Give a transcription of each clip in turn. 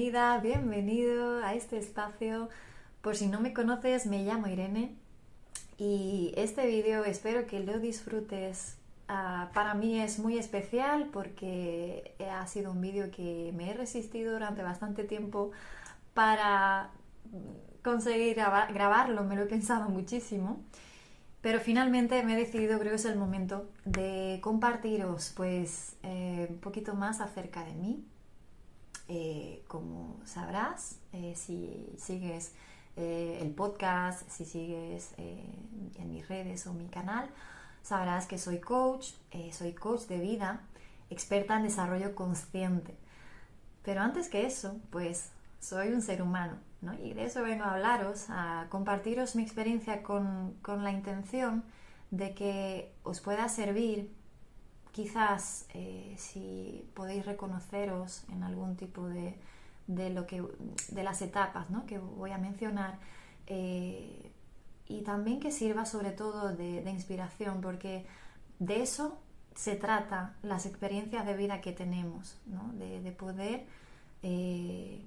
bienvenido a este espacio. Por si no me conoces, me llamo Irene y este vídeo espero que lo disfrutes. Para mí es muy especial porque ha sido un vídeo que me he resistido durante bastante tiempo para conseguir grabarlo, me lo he pensado muchísimo. Pero finalmente me he decidido, creo que es el momento de compartiros pues un poquito más acerca de mí. Como sabrás, si sigues el podcast, si sigues en mis redes o mi canal, sabrás que soy coach de vida, experta en desarrollo consciente. Pero antes que eso, pues soy un ser humano, ¿no? Y de eso vengo a hablaros, a compartiros mi experiencia con la intención de que os pueda servir. Quizás si podéis reconoceros en algún tipo de las etapas, ¿no?, que voy a mencionar, y también que sirva sobre todo de inspiración, porque de eso se trata las experiencias de vida que tenemos, ¿no? De poder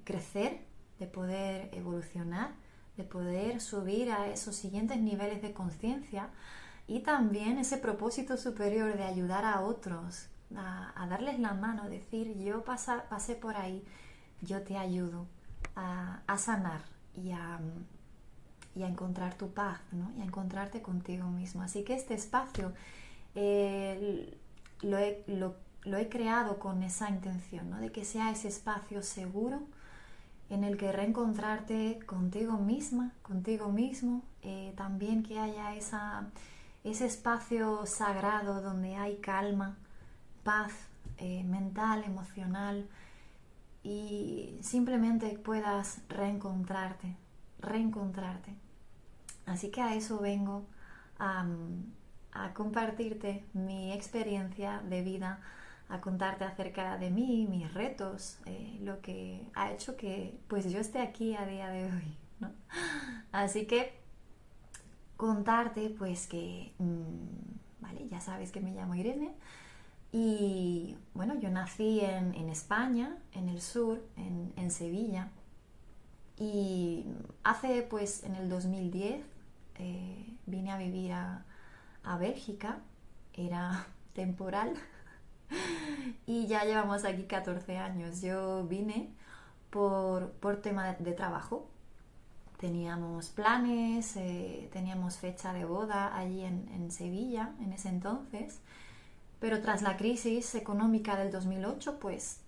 crecer, de poder evolucionar, de poder subir a esos siguientes niveles de conciencia. Y también ese propósito superior de ayudar a otros, a darles la mano, decir, yo pasé por ahí, yo te ayudo a sanar y a encontrar tu paz, ¿no? Y a encontrarte contigo mismo. Así que este espacio lo he creado con esa intención, ¿no? De que sea ese espacio seguro en el que reencontrarte contigo misma, contigo mismo, también que haya ese espacio sagrado donde hay calma, paz mental, emocional, y simplemente puedas reencontrarte. Así que a eso vengo, a, a compartirte mi experiencia de vida, a contarte acerca de mí, mis retos, lo que ha hecho que pues yo esté aquí a día de hoy, ¿no? Así que contarte pues que, vale, ya sabes que me llamo Irene y bueno, yo nací en España, en el sur, en Sevilla, y hace pues en el 2010 vine a vivir a Bélgica, era temporal, y ya llevamos aquí 14 años. Yo vine por tema de trabajo. Teníamos planes, teníamos fecha de boda allí en Sevilla en ese entonces, pero tras la crisis económica del 2008, pues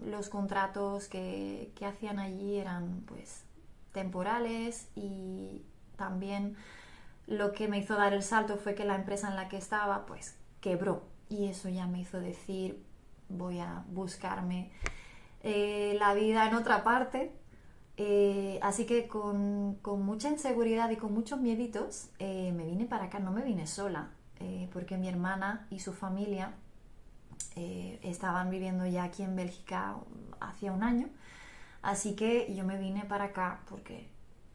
los contratos que hacían allí eran pues temporales, y también lo que me hizo dar el salto fue que la empresa en la que estaba pues quebró, y eso ya me hizo decir, voy a buscarme la vida en otra parte. Así que con mucha inseguridad y con muchos mieditos me vine para acá. No me vine sola, porque mi hermana y su familia estaban viviendo ya aquí en Bélgica hacía un año. Así que yo me vine para acá porque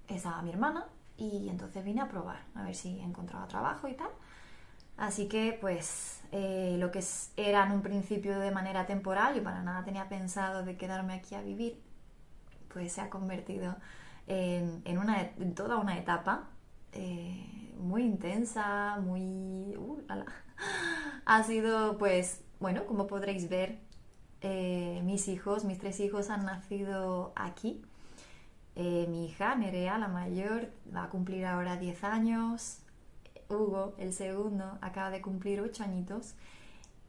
estaba mi hermana, y entonces vine a probar, a ver si encontraba trabajo y tal. Así que pues lo que era en un principio de manera temporal, yo para nada tenía pensado de quedarme aquí a vivir, pues se ha convertido en toda una etapa muy intensa, muy... Ha sido, pues, bueno, como podréis ver, mis 3 hijos han nacido aquí. Mi hija, Nerea, la mayor, va a cumplir ahora 10 años. Hugo, el segundo, acaba de cumplir 8 añitos.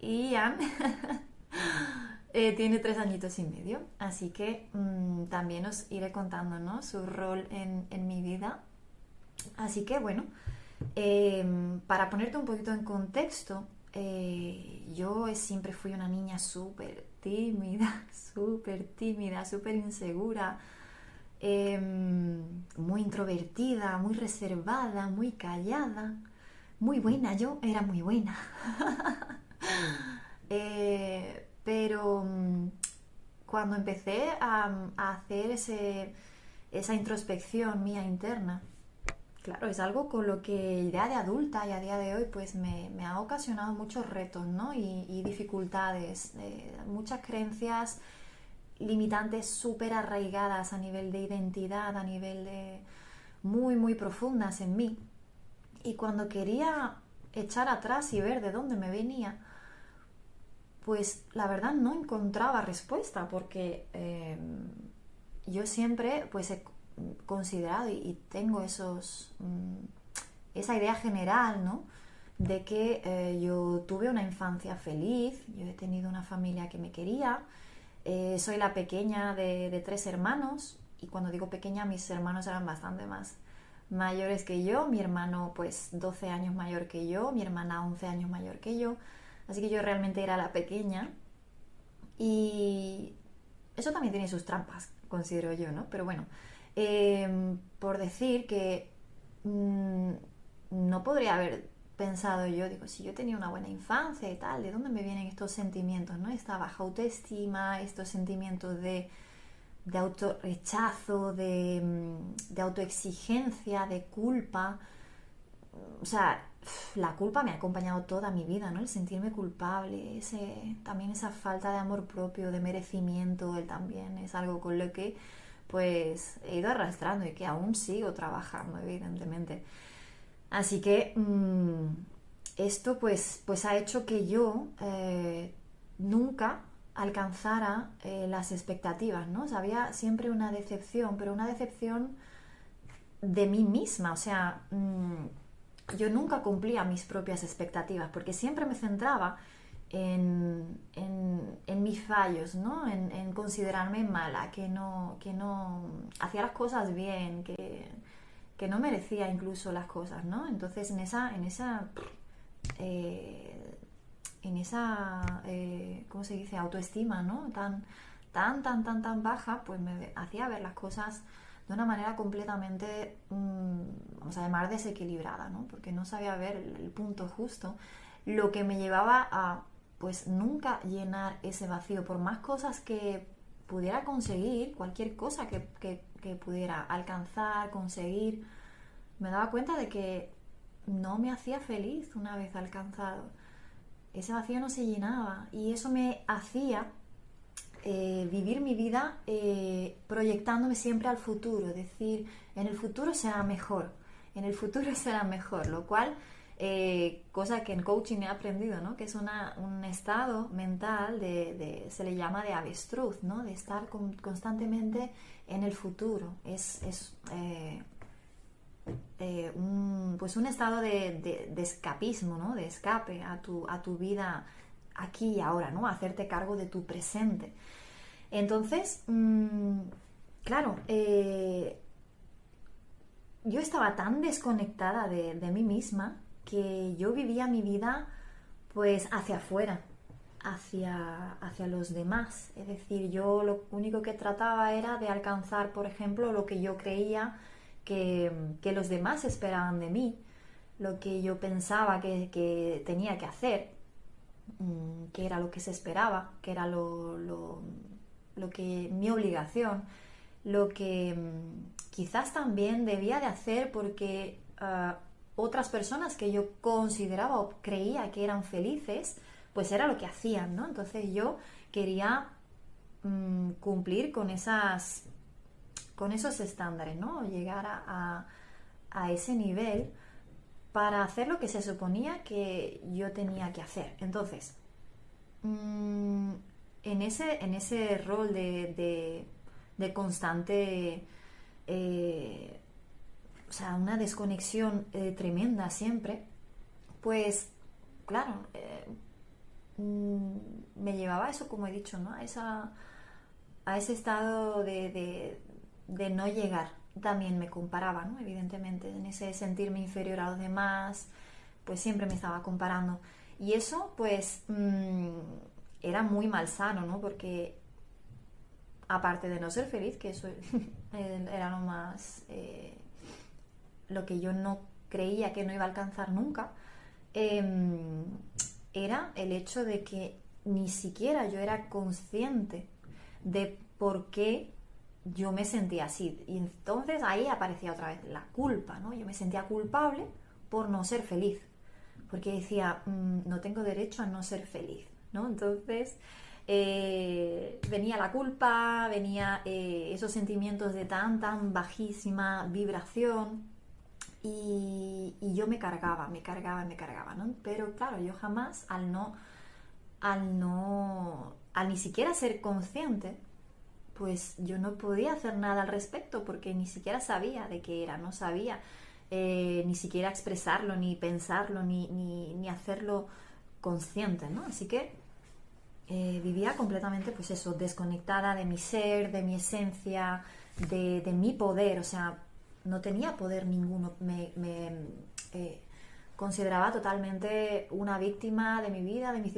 Y Ian tiene 3 añitos y medio. Así que también os iré contando, ¿no?, su rol en mi vida. Así que bueno, para ponerte un poquito en contexto, yo siempre fui una niña súper tímida, súper insegura, muy introvertida, muy reservada, muy callada, muy buena. Yo era muy buena. Pero cuando empecé a hacer esa introspección mía interna, claro, es algo con lo que ya de adulta y a día de hoy pues me ha ocasionado muchos retos, ¿no? Y dificultades, muchas creencias limitantes súper arraigadas a nivel de identidad, a nivel de muy, muy profundas en mí. Y cuando quería echar atrás y ver de dónde me venía, pues la verdad no encontraba respuesta, porque yo siempre pues he considerado y tengo esa idea general, ¿no? De que yo tuve una infancia feliz, yo he tenido una familia que me quería, soy la pequeña de 3 hermanos, y cuando digo pequeña, mis hermanos eran bastante más mayores que yo, mi hermano pues 12 años mayor que yo, mi hermana 11 años mayor que yo, así que yo realmente era la pequeña, y eso también tiene sus trampas, considero yo, ¿no? Pero bueno, por decir que mmm, no podría haber pensado yo, digo, si yo tenía una buena infancia y tal, ¿de dónde me vienen estos sentimientos, ¿no? Esta baja autoestima, estos sentimientos de autorrechazo, de autoexigencia, de culpa. O sea, la culpa me ha acompañado toda mi vida, ¿no? El sentirme culpable, también esa falta de amor propio, de merecimiento, él también es algo con lo que pues he ido arrastrando y que aún sigo trabajando, evidentemente. Así que esto pues ha hecho que yo nunca alcanzara las expectativas, ¿no? O sea, había siempre una decepción, pero una decepción de mí misma, o sea, yo nunca cumplía mis propias expectativas porque siempre me centraba en mis fallos, ¿no? En considerarme mala, que no hacía las cosas bien, que no merecía incluso las cosas, ¿no? Entonces eh, ¿cómo se dice? Autoestima, ¿no? Tan baja, pues me hacía ver las cosas de una manera completamente, vamos a llamar, desequilibrada, ¿no? Porque no sabía ver el punto justo, lo que me llevaba a, pues, nunca llenar ese vacío, por más cosas que pudiera conseguir, cualquier cosa que pudiera alcanzar, conseguir, me daba cuenta de que no me hacía feliz una vez alcanzado. Ese vacío no se llenaba y eso me hacía vivir mi vida proyectándome siempre al futuro, es decir, en el futuro será mejor, en el futuro será mejor, lo cual, cosa que en coaching he aprendido, ¿no? Que es un estado mental se le llama de avestruz, ¿no? De estar constantemente en el futuro, pues un estado de escapismo, ¿no? De escape a tu vida aquí y ahora, ¿no? Hacerte cargo de tu presente. Entonces, claro, yo estaba tan desconectada de mí misma que yo vivía mi vida pues hacia afuera, hacia los demás. Es decir, yo lo único que trataba era de alcanzar, por ejemplo, lo que yo creía que los demás esperaban de mí, lo que yo pensaba que tenía que hacer, que era lo que se esperaba, que era lo que mi obligación, lo que quizás también debía de hacer porque otras personas que yo consideraba o creía que eran felices, pues era lo que hacían, ¿no? Entonces yo quería cumplir con esos estándares, ¿no? Llegar a ese nivel para hacer lo que se suponía que yo tenía que hacer. Entonces, en ese rol de constante, o sea, una desconexión tremenda siempre, pues, claro, me llevaba a eso, como he dicho, ¿no? A ese estado de no llegar. También me comparaba, ¿no? Evidentemente, en ese sentirme inferior a los demás, pues siempre me estaba comparando. Y eso, pues, era muy malsano, ¿no? Porque aparte de no ser feliz, que eso era lo que yo no creía que no iba a alcanzar nunca, era el hecho de que ni siquiera yo era consciente de por qué yo me sentía así. Y entonces ahí aparecía otra vez la culpa, ¿no? Yo me sentía culpable por no ser feliz, porque decía, no tengo derecho a no ser feliz, ¿no? Entonces, venía la culpa, venía esos sentimientos de tan bajísima vibración y yo me cargaba, ¿no? Pero claro, yo jamás al ni siquiera ser consciente, pues yo no podía hacer nada al respecto porque ni siquiera sabía de qué era, no sabía ni siquiera expresarlo, ni pensarlo, ni hacerlo consciente, ¿no? Así que vivía completamente, pues eso, desconectada de mi ser, de mi esencia, de mi poder, o sea, no tenía poder ninguno, me consideraba totalmente una víctima de mi vida, de mis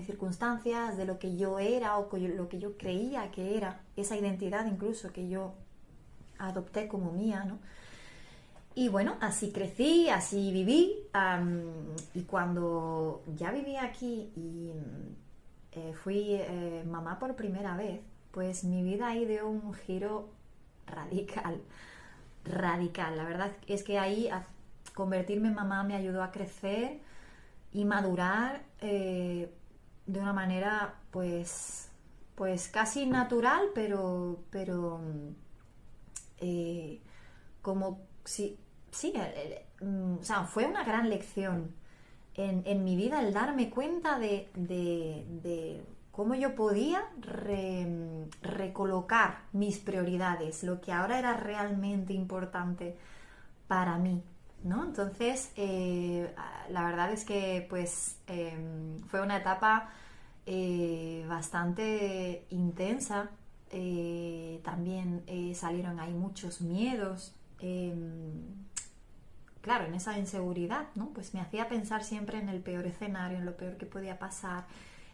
circunstancias, de lo que yo era o lo que yo creía que era, esa identidad incluso que yo adopté como mía, ¿no? Y bueno, así crecí, así viví, y cuando ya vivía aquí y fui mamá por primera vez, pues mi vida ahí dio un giro radical, radical. La verdad es que ahí convertirme en mamá me ayudó a crecer y madurar de una manera pues casi natural, pero como si, sí, o sea, fue una gran lección en mi vida el darme cuenta de cómo yo podía recolocar mis prioridades, lo que ahora era realmente importante para mí, ¿no? Entonces, la verdad es que pues fue una etapa bastante intensa. También salieron ahí muchos miedos. Claro, en esa inseguridad, ¿no? Pues me hacía pensar siempre en el peor escenario, en lo peor que podía pasar,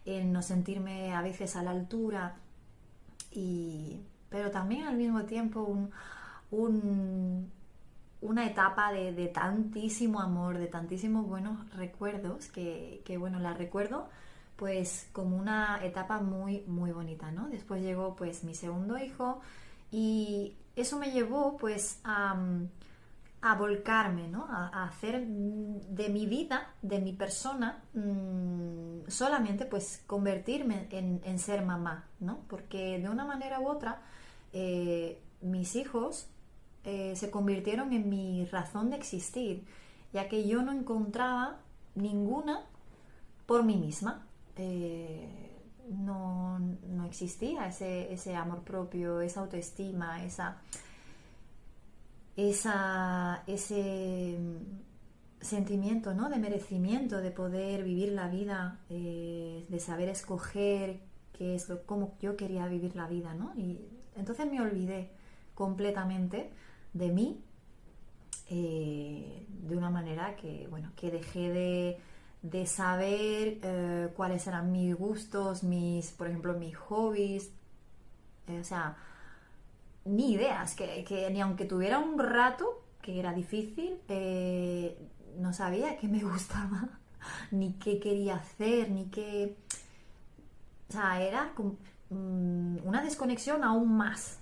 en no sentirme a veces a la altura, pero también al mismo tiempo un, una etapa de tantísimo amor, de tantísimos buenos recuerdos, que bueno, la recuerdo pues como una etapa muy bonita, ¿no? Después llegó pues mi segundo hijo y eso me llevó pues a volcarme, ¿no? A hacer de mi vida, de mi persona, solamente pues convertirme en ser mamá, ¿no? Porque de una manera u otra mis hijos se convirtieron en mi razón de existir, ya que yo no encontraba ninguna por mí misma. No existía ese amor propio, esa autoestima, ese sentimiento, ¿no? De merecimiento, de poder vivir la vida, de saber escoger qué es cómo yo quería vivir la vida, ¿no? Y entonces me olvidé completamente de mí, de una manera que, bueno, que dejé de saber cuáles eran mis gustos, por ejemplo, mis hobbies, o sea, ni ideas, que ni aunque tuviera un rato, que era difícil, no sabía qué me gustaba, ni qué quería hacer, ni qué... O sea, era una desconexión aún más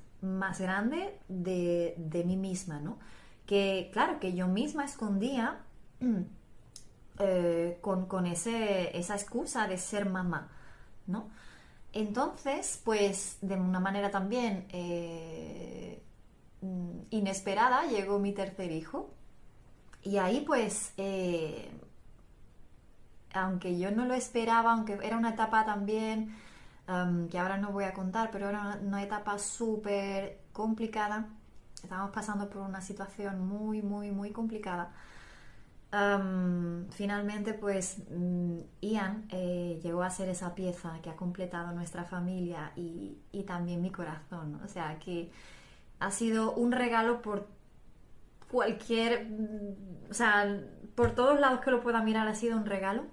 grande de mí misma, ¿no? Que claro, que yo misma escondía con esa excusa de ser mamá, ¿no? Entonces, pues de una manera también inesperada llegó mi tercer hijo y ahí pues, aunque yo no lo esperaba, aunque era una etapa también que ahora no voy a contar, pero era una etapa súper complicada, estábamos pasando por una situación muy complicada. Finalmente, pues Ian llegó a ser esa pieza que ha completado nuestra familia y también mi corazón, ¿no? O sea, que ha sido un regalo por cualquier, o sea, por todos lados que lo pueda mirar ha sido un regalo,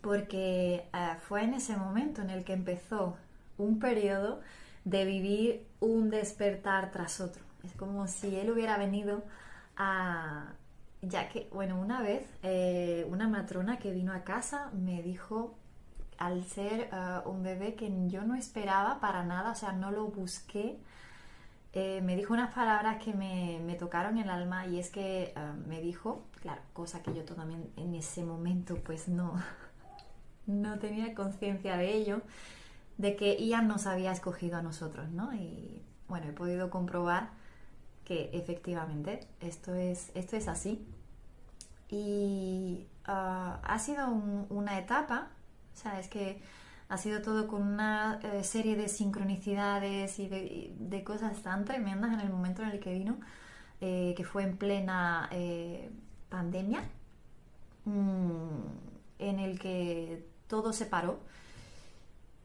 porque fue en ese momento en el que empezó un periodo de vivir un despertar tras otro. Es como si él hubiera venido a... Ya que, bueno, una vez una matrona que vino a casa me dijo, al ser un bebé que yo no esperaba para nada, o sea, no lo busqué, me dijo unas palabras que me tocaron el alma y es que me dijo, claro, cosa que yo también en ese momento pues no tenía conciencia de ello, de que Ian nos había escogido a nosotros, ¿no? Y bueno, he podido comprobar que efectivamente esto es así. Y ha sido una etapa, o sea, es que ha sido todo con una serie de sincronicidades y de cosas tan tremendas en el momento en el que vino, que fue en plena pandemia, en el que todo se paró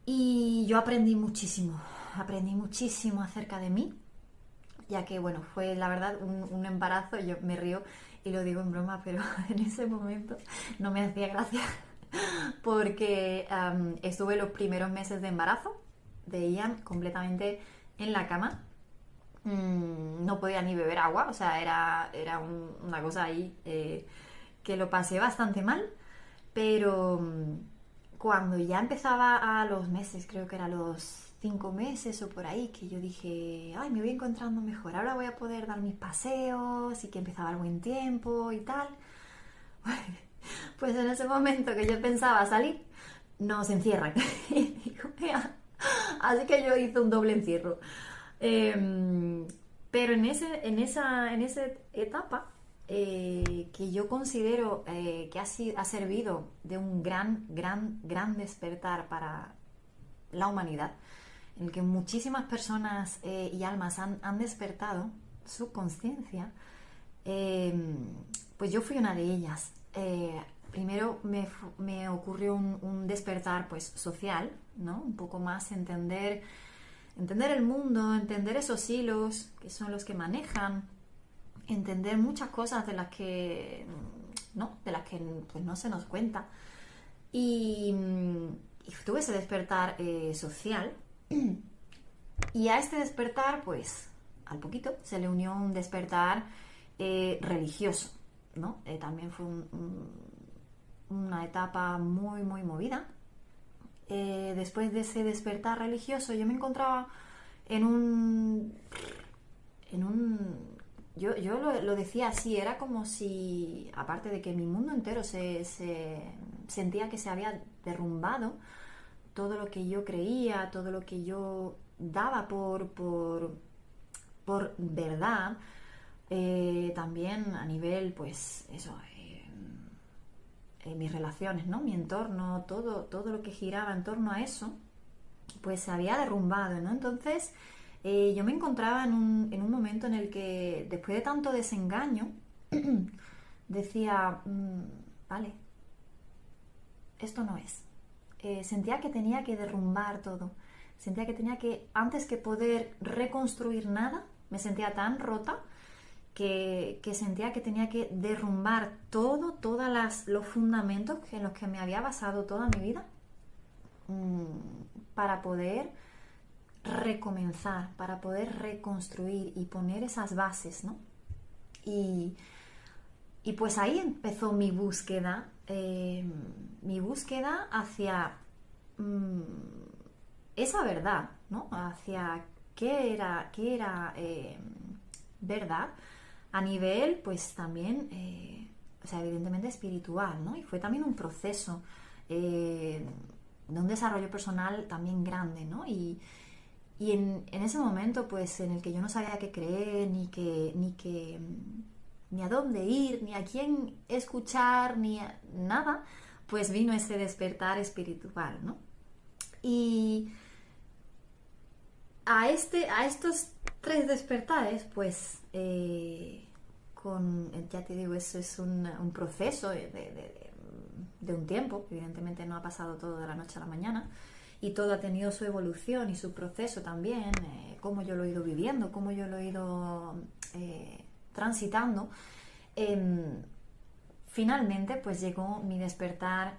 y yo aprendí muchísimo acerca de mí, ya que, bueno, fue la verdad un embarazo, yo me río y lo digo en broma, pero en ese momento no me hacía gracia porque estuve los primeros meses de embarazo de Ian completamente en la cama. No podía ni beber agua, o sea, era una cosa ahí que lo pasé bastante mal, pero cuando ya empezaba a los meses, creo que era los 5 meses o por ahí, que yo dije, ay, me voy encontrando mejor, ahora voy a poder dar mis paseos y que empezaba el buen tiempo y tal. Pues en ese momento que yo pensaba salir, nos encierran. Y digo, "Mira". Así que yo hice un doble encierro. Pero en esa etapa, que yo considero que ha servido de un gran despertar para la humanidad, en el que muchísimas personas y almas han despertado su conciencia, eh, pues yo fui una de ellas. Primero me ocurrió un despertar pues social, ¿no? Un poco más entender el mundo, entender esos hilos que son los que manejan, entender muchas cosas de las que pues, no se nos cuenta. Y tuve ese despertar social. Y a este despertar, pues, al poquito se le unió un despertar religioso, ¿no? También fue una etapa muy movida. Después de ese despertar religioso, yo me encontraba en yo lo decía así, era como si, aparte de que mi mundo entero se sentía que se había derrumbado, todo lo que yo creía, todo lo que yo daba por verdad, también a nivel, pues, eso, mis relaciones, ¿no? Mi entorno, todo lo que giraba en torno a eso, pues se había derrumbado, ¿no? Entonces, yo me encontraba en un momento en el que, después de tanto desengaño, decía, vale, esto no es. Sentía que tenía que derrumbar todo. Sentía que tenía que, antes que poder reconstruir nada, me sentía tan rota que sentía que tenía que derrumbar todos los fundamentos en los que me había basado toda mi vida, para poder recomenzar, para poder reconstruir y poner esas bases, ¿no? Y, y pues ahí empezó mi búsqueda hacia esa verdad, ¿no? Hacia qué era verdad a nivel, pues también, o sea, evidentemente espiritual, ¿no? Y fue también un proceso de un desarrollo personal también grande, ¿no? Y en ese momento, pues, en el que yo no sabía qué creer, ni a dónde ir, ni a quién escuchar, nada, pues vino ese despertar espiritual, ¿no? Y a estos tres despertares, pues, ya te digo, eso es un proceso de un tiempo, evidentemente no ha pasado todo de la noche a la mañana, y todo ha tenido su evolución y su proceso también, cómo yo lo he ido viviendo, cómo yo lo he ido transitando. Finalmente, pues llegó mi despertar,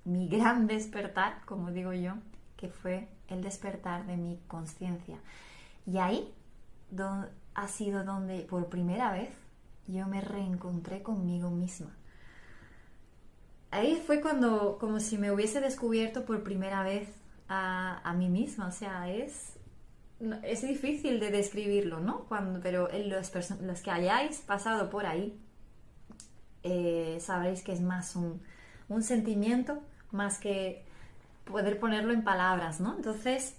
mi gran despertar, como digo yo, que fue el despertar de mi conciencia. Y ahí ha sido donde por primera vez yo me reencontré conmigo misma. Ahí fue cuando, como si me hubiese descubierto por primera vez a mí misma. O sea, es difícil de describirlo, ¿no? Pero los que hayáis pasado por ahí, sabréis que es más un sentimiento, más que poder ponerlo en palabras, ¿no? Entonces,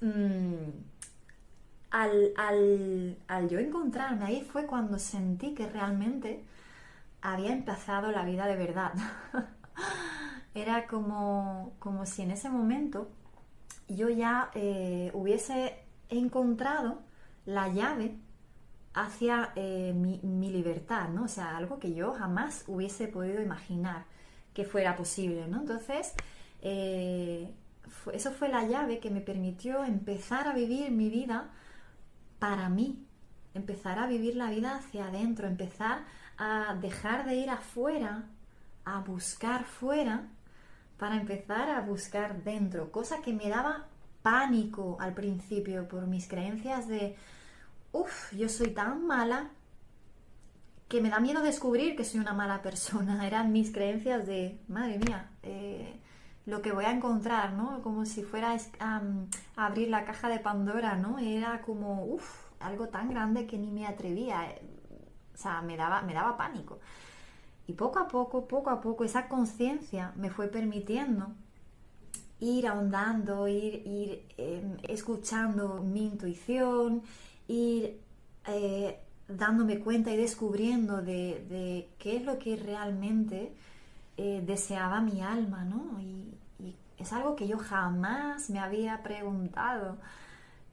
al yo encontrarme ahí fue cuando sentí que realmente había empezado la vida de verdad. Era como si en ese momento yo ya hubiese encontrado la llave hacia mi libertad, ¿no? O sea, algo que yo jamás hubiese podido imaginar que fuera posible, ¿no? Entonces, eso fue la llave que me permitió empezar a vivir mi vida para mí, empezar a vivir la vida hacia adentro, empezar a dejar de ir afuera, a buscar fuera, para empezar a buscar dentro, cosa que me daba pánico al principio por mis creencias de, uff, yo soy tan mala que me da miedo descubrir que soy una mala persona. Eran mis creencias de, madre mía, lo que voy a encontrar, ¿no? Como si fuera a abrir la caja de Pandora, ¿no? Era como, uff, algo tan grande que ni me atrevía. O sea, me daba pánico. Y poco a poco, esa conciencia me fue permitiendo ir ahondando, ir escuchando mi intuición, ir dándome cuenta y descubriendo de qué es lo que realmente deseaba mi alma, ¿no? Y es algo que yo jamás me había preguntado.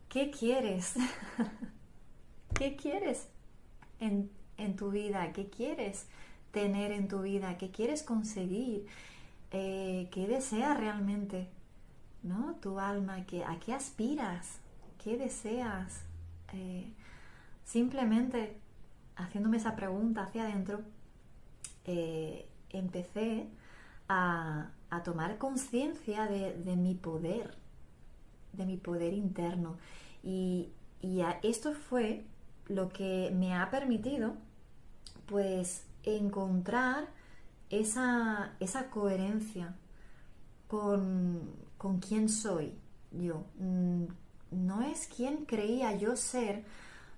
¿Qué quieres? ¿Qué quieres en tu vida? ¿Qué quieres tener en tu vida? ¿Qué quieres conseguir? ¿Qué deseas realmente? ¿No? Tu alma, ¿a qué aspiras? ¿Qué deseas? Simplemente haciéndome esa pregunta hacia adentro, empecé a tomar conciencia de mi poder interno. Y esto fue lo que me ha permitido, pues, encontrar esa coherencia con quién soy yo. No es quien creía yo ser,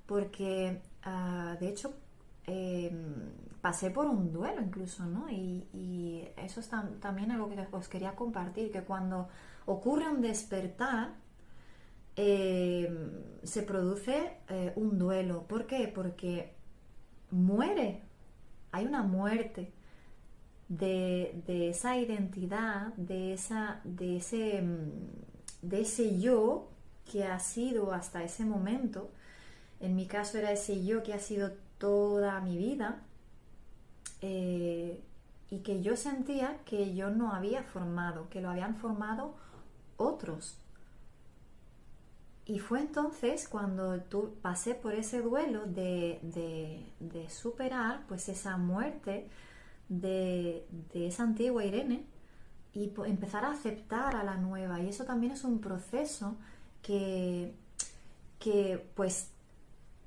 porque de hecho pasé por un duelo incluso, ¿no? Y eso es también algo que os quería compartir, que cuando ocurre un despertar, se produce un duelo. ¿Por qué? Porque hay una muerte de esa identidad, de ese yo que ha sido hasta ese momento. En mi caso era ese yo que ha sido toda mi vida, y que yo sentía que yo no había formado, que lo habían formado otros. Y fue entonces cuando pasé por ese duelo de superar pues esa muerte de esa antigua Irene y empezar a aceptar a la nueva. Y eso también es un proceso que pues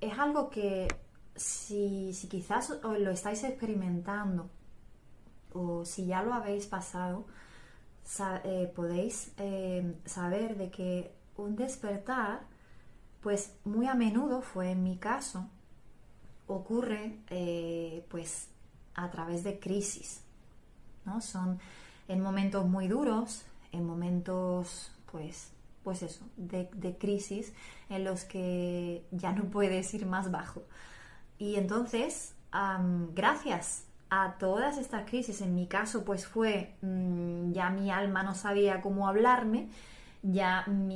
es algo que si quizás os lo estáis experimentando o si ya lo habéis pasado, podéis saber de que un despertar, pues muy a menudo fue en mi caso, ocurre pues a través de crisis, ¿no? Son en momentos muy duros, en momentos pues eso, de crisis en los que ya no puedes ir más bajo. Y entonces, gracias a todas estas crisis, en mi caso pues fue, ya mi alma no sabía cómo hablarme, ya no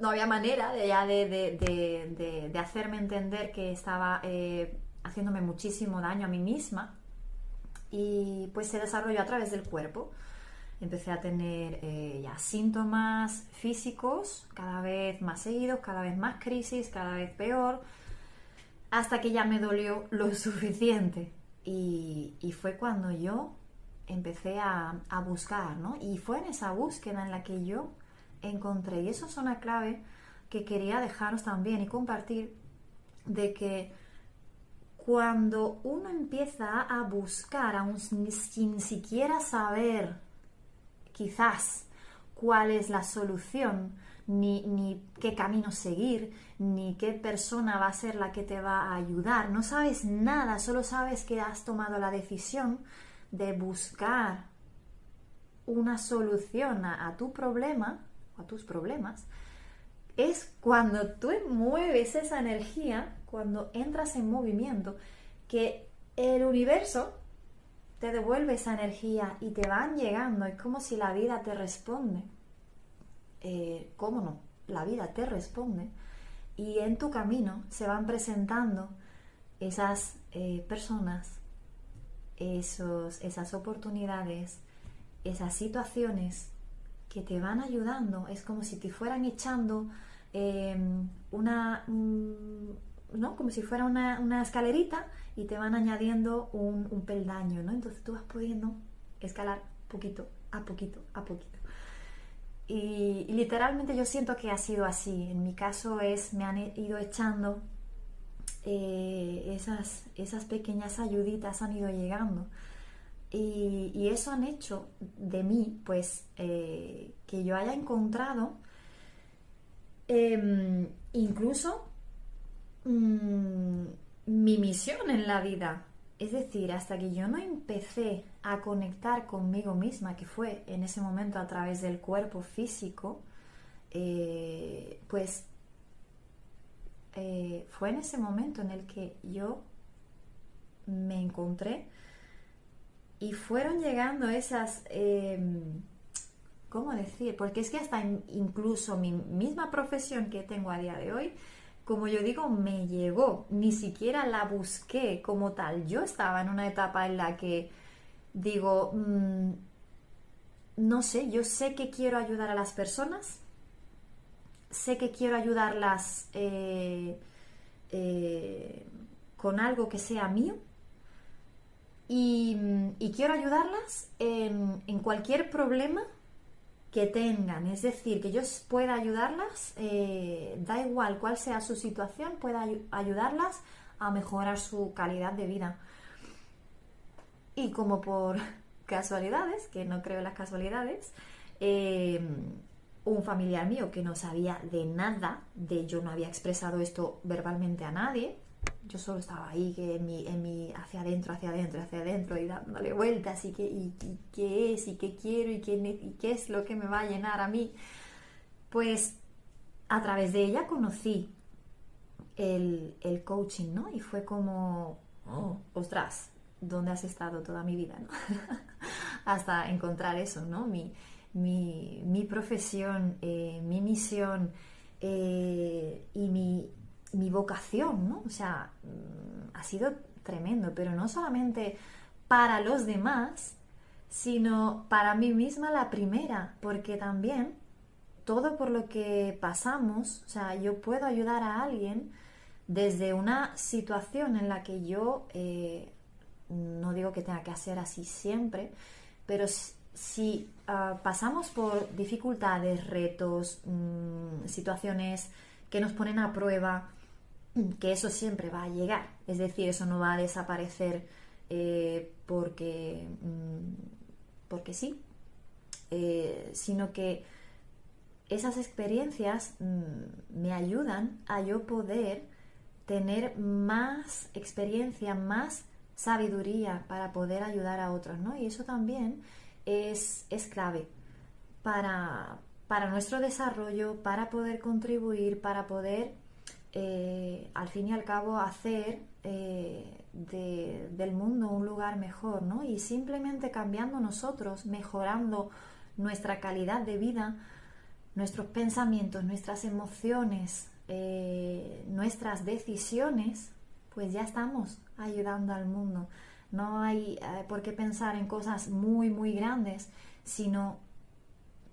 había manera de hacerme entender que estaba haciéndome muchísimo daño a mí misma, y pues se desarrolló a través del cuerpo. Empecé a tener ya síntomas físicos cada vez más seguidos, cada vez más crisis, cada vez peor, hasta que ya me dolió lo suficiente. Y fue cuando yo empecé a buscar, ¿no? Y fue en esa búsqueda en la que yo encontré, y eso es una clave que quería dejaros también y compartir, de que cuando uno empieza a buscar, aún sin siquiera saber quizás cuál es la solución, ni qué camino seguir, ni qué persona va a ser la que te va a ayudar, no sabes nada, solo sabes que has tomado la decisión de buscar una solución a tu problema, a tus problemas, es cuando tú mueves esa energía, cuando entras en movimiento, que el universo te devuelve esa energía y te van llegando. Es como si la vida te responde. ¿Cómo no? La vida te responde. Y en tu camino se van presentando esas personas, esas oportunidades, esas situaciones que te van ayudando. Es como si te fueran echando ¿no? Como si fuera una escalerita y te van añadiendo un peldaño, ¿no? Entonces tú vas pudiendo escalar poquito a poquito a poquito. Y literalmente yo siento que ha sido así. En mi caso me han ido echando esas pequeñas ayuditas han ido llegando. Y eso han hecho de mí, pues, que yo haya encontrado incluso mi misión en la vida. Es decir, hasta que yo no empecé a conectar conmigo misma, que fue en ese momento a través del cuerpo físico, pues fue en ese momento en el que yo me encontré y fueron llegando esas, ¿cómo decir? Porque es que hasta incluso mi misma profesión que tengo a día de hoy, como yo digo, me llegó, ni siquiera la busqué como tal. Yo estaba en una etapa en la que digo, no sé, yo sé que quiero ayudar a las personas, sé que quiero ayudarlas con algo que sea mío y quiero ayudarlas en cualquier problema que tengan, es decir, que yo pueda ayudarlas, da igual cuál sea su situación, pueda ayudarlas a mejorar su calidad de vida. Y como por casualidades, que no creo en las casualidades, un familiar mío que no sabía de nada, yo no había expresado esto verbalmente a nadie, yo solo estaba ahí que en mi hacia adentro, hacia adentro, hacia adentro y dándole vueltas y qué es y qué quiero y qué es lo que me va a llenar a mí. Pues a través de ella conocí el coaching, ¿no? Y fue como, oh, ostras, ¿dónde has estado toda mi vida, ¿no? Hasta encontrar eso, ¿no? Mi profesión, mi misión y mi vocación, ¿no? O sea, ha sido tremendo, pero no solamente para los demás, sino para mí misma la primera, porque también todo por lo que pasamos, o sea, yo puedo ayudar a alguien desde una situación en la que yo, no digo que tenga que hacer así siempre, pero si pasamos por dificultades, retos, situaciones que nos ponen a prueba, que eso siempre va a llegar, es decir, eso no va a desaparecer porque sí, sino que esas experiencias me ayudan a yo poder tener más experiencia, más sabiduría para poder ayudar a otros, ¿no? Y eso también es clave para nuestro desarrollo, para poder contribuir, para poder, al fin y al cabo, hacer del mundo un lugar mejor, ¿no? Y simplemente cambiando nosotros, mejorando nuestra calidad de vida, nuestros pensamientos, nuestras emociones, nuestras decisiones, pues ya estamos ayudando al mundo. No hay por qué pensar en cosas muy, muy grandes, sino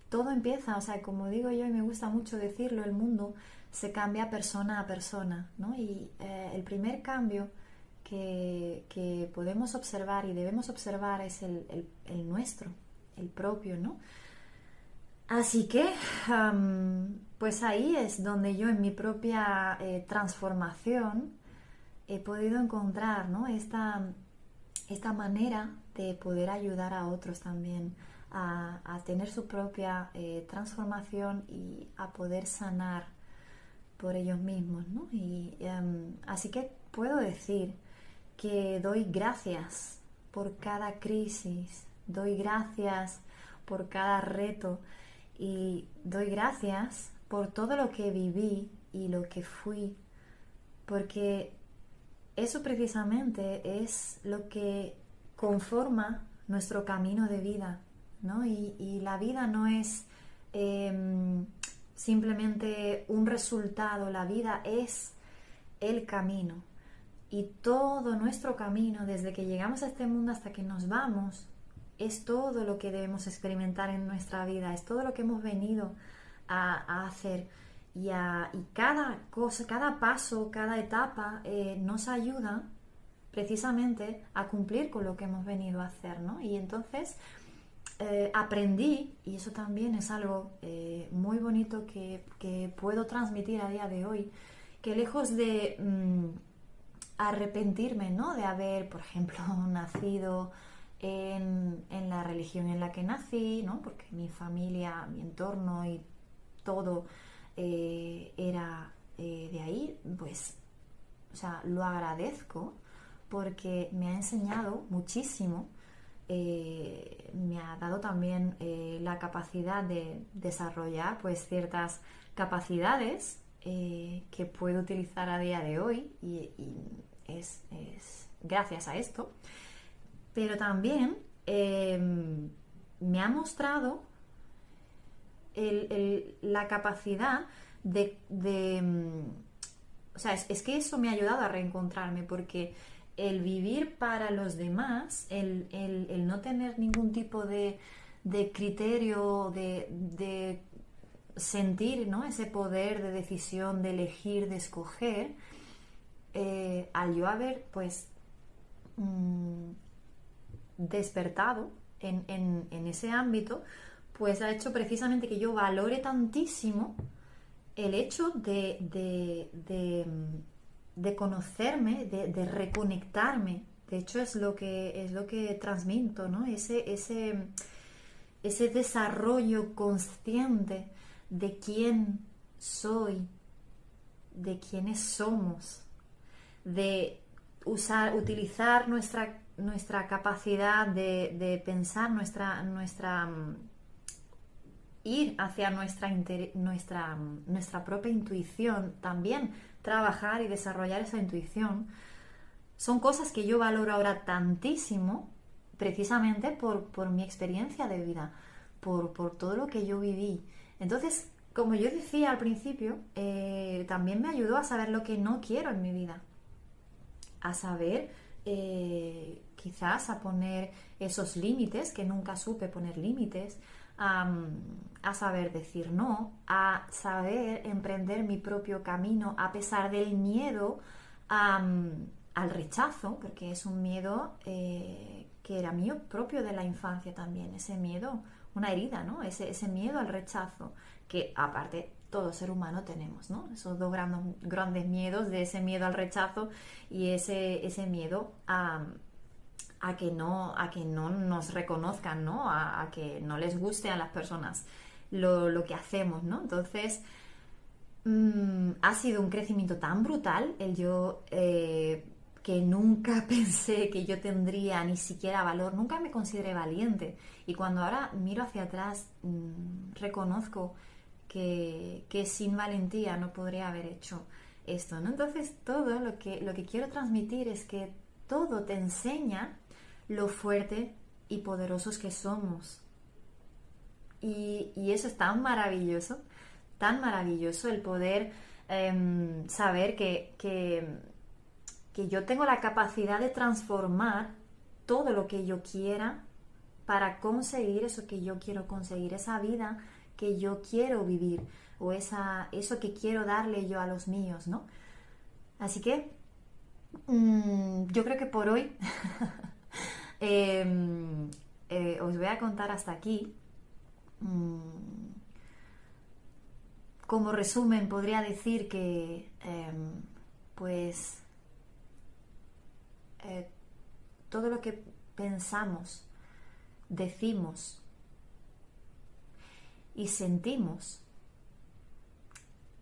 todo empieza, o sea, como digo yo y me gusta mucho decirlo, el mundo se cambia persona a persona, ¿no? Y el primer cambio que podemos observar y debemos observar es el nuestro, el propio, ¿no? Así que, pues ahí es donde yo en mi propia transformación he podido encontrar, ¿no? esta manera de poder ayudar a otros también a tener su propia transformación y a poder sanar por ellos mismos, ¿no? Y así que puedo decir que doy gracias por cada crisis, doy gracias por cada reto y doy gracias por todo lo que viví y lo que fui, porque eso precisamente es lo que conforma nuestro camino de vida, ¿no? Y la vida no es simplemente un resultado, la vida es el camino. Y todo nuestro camino, desde que llegamos a este mundo hasta que nos vamos, es todo lo que debemos experimentar en nuestra vida, es todo lo que hemos venido a hacer. Y cada cosa, cada paso, cada etapa nos ayuda precisamente a cumplir con lo que hemos venido a hacer, ¿no? Y entonces aprendí, y eso también es algo muy bonito que puedo transmitir a día de hoy, que lejos de arrepentirme, ¿no? De haber, por ejemplo, nacido en la religión en la que nací, ¿no? Porque mi familia, mi entorno y todo era de ahí, pues, o sea, lo agradezco porque me ha enseñado muchísimo, me ha dado también la capacidad de desarrollar pues ciertas capacidades que puedo utilizar a día de hoy y es gracias a esto, pero también me ha mostrado la capacidad o sea, es que eso me ha ayudado a reencontrarme porque el vivir para los demás, el no tener ningún tipo de criterio, de sentir, ¿no? Ese poder de decisión, de elegir, de escoger, al yo haber pues despertado en ese ámbito, pues ha hecho precisamente que yo valore tantísimo el hecho de conocerme, de reconectarme. De hecho es lo que transmito, ¿no? Ese desarrollo consciente de quién soy, de quiénes somos, de utilizar nuestra capacidad de pensar, nuestra ir hacia nuestra propia intuición, también trabajar y desarrollar esa intuición, son cosas que yo valoro ahora tantísimo precisamente por mi experiencia de vida, por todo lo que yo viví. Entonces, como yo decía al principio, también me ayudó a saber lo que no quiero en mi vida, a saber quizás a poner esos límites, que nunca supe poner límites, a saber decir no, a saber emprender mi propio camino a pesar del miedo al rechazo, porque es un miedo que era mío propio de la infancia también, ese miedo, una herida, ¿no? Ese miedo al rechazo, que aparte todo ser humano tenemos, ¿no? Esos dos grandes miedos, de ese miedo al rechazo y ese miedo a que no nos reconozcan, ¿no? A que no les guste a las personas lo que hacemos, ¿no? Entonces, ha sido un crecimiento tan brutal el yo que nunca pensé que yo tendría ni siquiera valor, nunca me consideré valiente. Y cuando ahora miro hacia atrás, reconozco que sin valentía no podría haber hecho esto, ¿no? Entonces, todo lo que quiero transmitir es que todo te enseña lo fuerte y poderosos que somos. Y eso es tan maravilloso el poder saber que yo tengo la capacidad de transformar todo lo que yo quiera para conseguir eso que yo quiero conseguir, esa vida que yo quiero vivir o eso que quiero darle yo a los míos, ¿no? Así que yo creo que por hoy os voy a contar hasta aquí. Como resumen podría decir que pues todo lo que pensamos, decimos y sentimos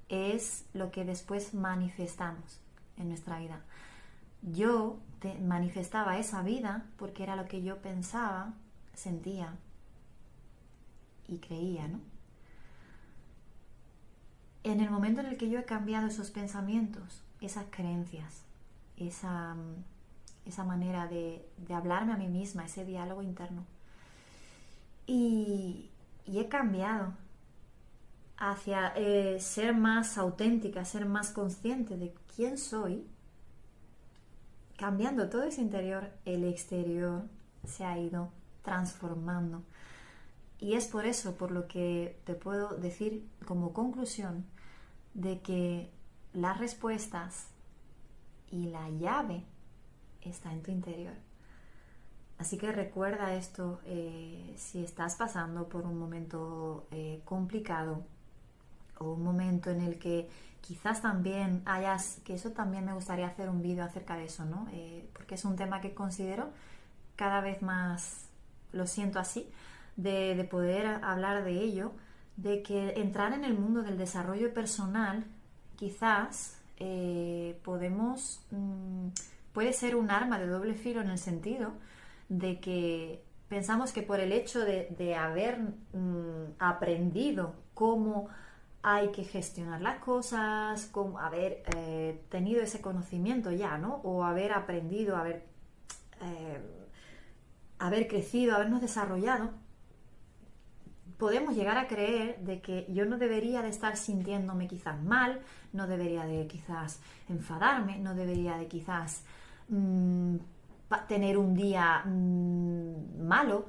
es lo que después manifestamos en nuestra vida. Yo manifestaba esa vida porque era lo que yo pensaba, sentía y creía, ¿no? En el momento en el que yo he cambiado esos pensamientos, esas creencias, esa manera de hablarme a mí misma, ese diálogo interno, y he cambiado hacia ser más auténtica, ser más consciente de quién soy, cambiando todo ese interior, el exterior se ha ido transformando. Y es por eso, por lo que te puedo decir como conclusión, de que las respuestas y la llave está en tu interior. Así que recuerda esto, si estás pasando por un momento complicado o un momento en el que quizás también que eso también me gustaría hacer un vídeo acerca de eso, ¿no? Porque es un tema que considero cada vez más, lo siento así, de poder hablar de ello, de que entrar en el mundo del desarrollo personal quizás puede ser un arma de doble filo en el sentido de que pensamos que por el hecho de haber aprendido cómo hay que gestionar las cosas, cómo haber tenido ese conocimiento ya, ¿no? O haber aprendido, haber crecido, habernos desarrollado, podemos llegar a creer de que yo no debería de estar sintiéndome quizás mal, no debería de quizás enfadarme, no debería de quizás tener un día malo,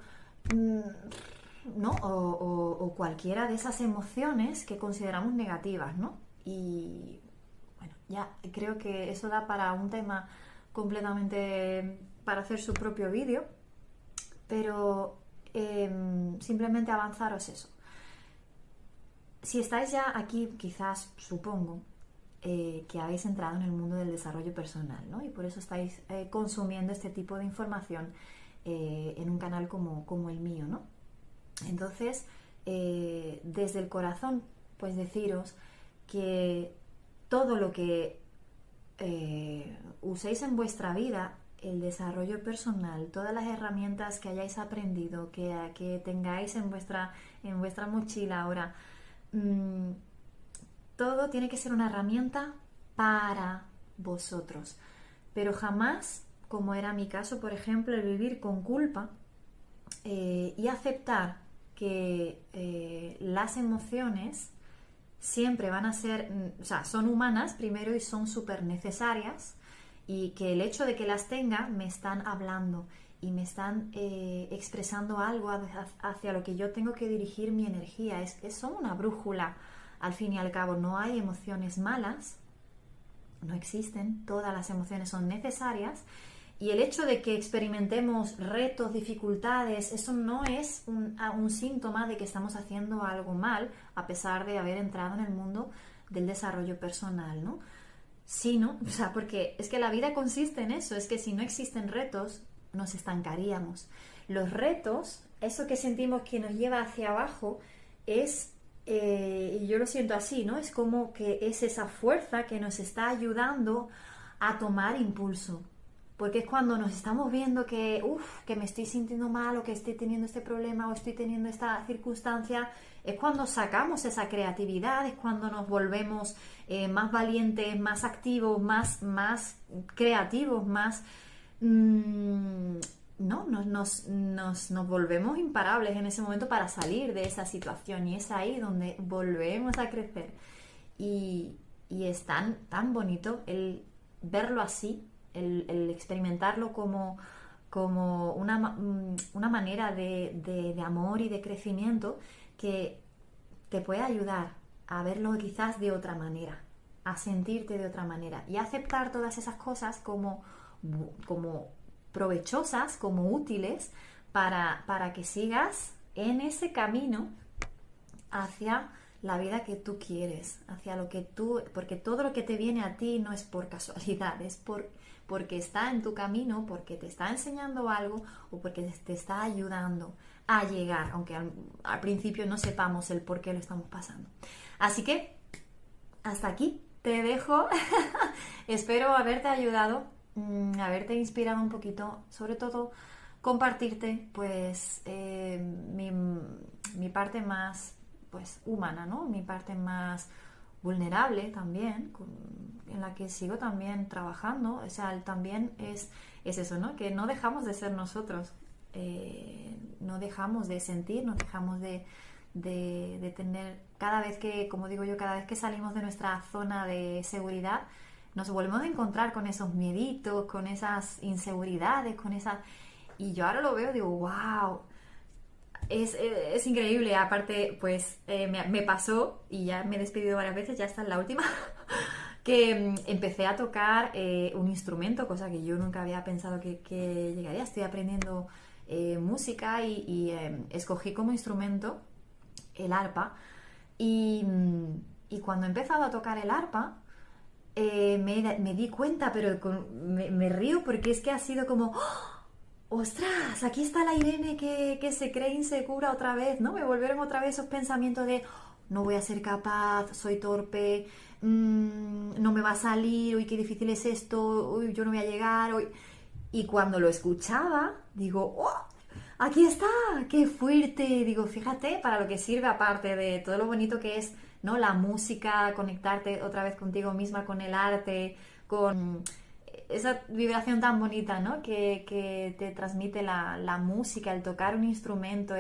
¿no? O cualquiera de esas emociones que consideramos negativas, ¿no? Y bueno, ya creo que eso da para un tema completamente para hacer su propio vídeo, pero simplemente avanzaros eso. Si estáis ya aquí, quizás supongo que habéis entrado en el mundo del desarrollo personal, ¿no? Y por eso estáis consumiendo este tipo de información en un canal como el mío, ¿no? Entonces, desde el corazón, pues deciros que todo lo que uséis en vuestra vida, el desarrollo personal, todas las herramientas que hayáis aprendido, que tengáis en vuestra mochila ahora, todo tiene que ser una herramienta para vosotros. Pero jamás, como era mi caso, por ejemplo, el vivir con culpa y aceptar que las emociones siempre van a ser, o sea, son humanas primero y son súper necesarias, y que el hecho de que las tenga me están hablando y me están expresando algo hacia lo que yo tengo que dirigir mi energía. Son una brújula, al fin y al cabo. No hay emociones malas, no existen, todas las emociones son necesarias. Y el hecho de que experimentemos retos, dificultades, eso no es un síntoma de que estamos haciendo algo mal, a pesar de haber entrado en el mundo del desarrollo personal, ¿no? Sino, o sea, porque es que la vida consiste en eso, es que si no existen retos, nos estancaríamos. Los retos, eso que sentimos que nos lleva hacia abajo, y yo lo siento así, ¿no? Es como que es esa fuerza que nos está ayudando a tomar impulso. Porque es cuando nos estamos viendo que me estoy sintiendo mal, o que estoy teniendo este problema, o estoy teniendo esta circunstancia, es cuando sacamos esa creatividad, es cuando nos volvemos más valientes, más activos, más creativos, más... no, nos volvemos imparables en ese momento para salir de esa situación, y es ahí donde volvemos a crecer. Y es tan bonito el verlo así, el experimentarlo como una manera de amor y de crecimiento, que te puede ayudar a verlo quizás de otra manera, a sentirte de otra manera y a aceptar todas esas cosas como provechosas, como útiles para que sigas en ese camino hacia la vida que tú quieres, hacia lo que porque todo lo que te viene a ti no es por casualidad, es porque está en tu camino, porque te está enseñando algo, o porque te está ayudando a llegar, aunque al principio no sepamos el por qué lo estamos pasando. Así que hasta aquí te dejo. Espero haberte ayudado, haberte inspirado un poquito, sobre todo compartirte pues mi parte más pues humana, ¿no? Mi parte más vulnerable también, en la que sigo también trabajando. O sea, también es eso, ¿no? Que no dejamos de ser nosotros, no dejamos de sentir, no dejamos de tener, cada vez que, como digo yo, cada vez que salimos de nuestra zona de seguridad, nos volvemos a encontrar con esos mieditos, con esas inseguridades, con esas... Y yo ahora lo veo y digo, wow, es increíble. Aparte, pues me pasó, y ya me he despedido varias veces, ya está en la última, que empecé a tocar un instrumento, cosa que yo nunca había pensado que llegaría. Estoy aprendiendo música y escogí como instrumento el arpa. Y cuando he empezado a tocar el arpa, me di cuenta, pero me río porque es que ha sido como... ¡Oh! ¡Ostras! Aquí está la Irene que se cree insegura otra vez, ¿no? Me volvieron otra vez esos pensamientos de no voy a ser capaz, soy torpe, no me va a salir, uy, qué difícil es esto, uy, yo no voy a llegar, uy. Y cuando lo escuchaba, digo, ¡oh! Aquí está, qué fuerte. Digo, fíjate para lo que sirve, aparte de todo lo bonito que es, ¿no? La música, conectarte otra vez contigo misma, con el arte, con esa vibración tan bonita, ¿no? Que te transmite la música, el tocar un instrumento,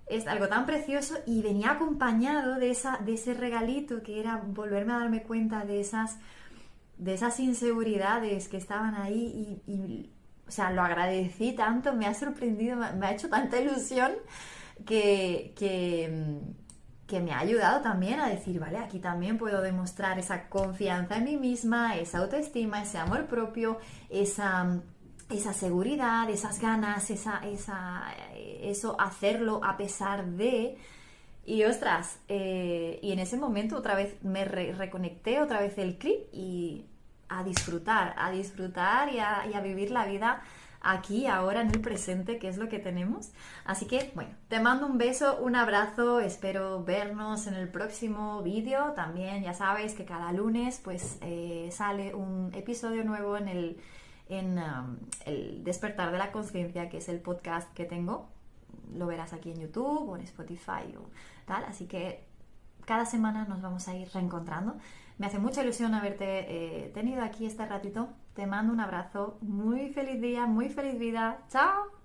es algo tan precioso, y venía acompañado de ese regalito que era volverme a darme cuenta de esas inseguridades que estaban ahí o sea, lo agradecí tanto, me ha sorprendido, me ha hecho tanta ilusión que me ha ayudado también a decir, vale, aquí también puedo demostrar esa confianza en mí misma, esa autoestima, ese amor propio, esa seguridad, esas ganas, eso, hacerlo a pesar de... Y ostras, y en ese momento otra vez me reconecté otra vez el clip y a disfrutar y a vivir la vida aquí, ahora, en el presente, que es lo que tenemos. Así que, bueno, te mando un beso, un abrazo, espero vernos en el próximo vídeo. También ya sabes que cada lunes pues sale un episodio nuevo en el Despertar de la Conciencia, que es el podcast que tengo. Lo verás aquí en YouTube o en Spotify o tal, así que cada semana nos vamos a ir reencontrando. Me hace mucha ilusión haberte tenido aquí este ratito. Te mando un abrazo, muy feliz día, muy feliz vida. ¡Chao!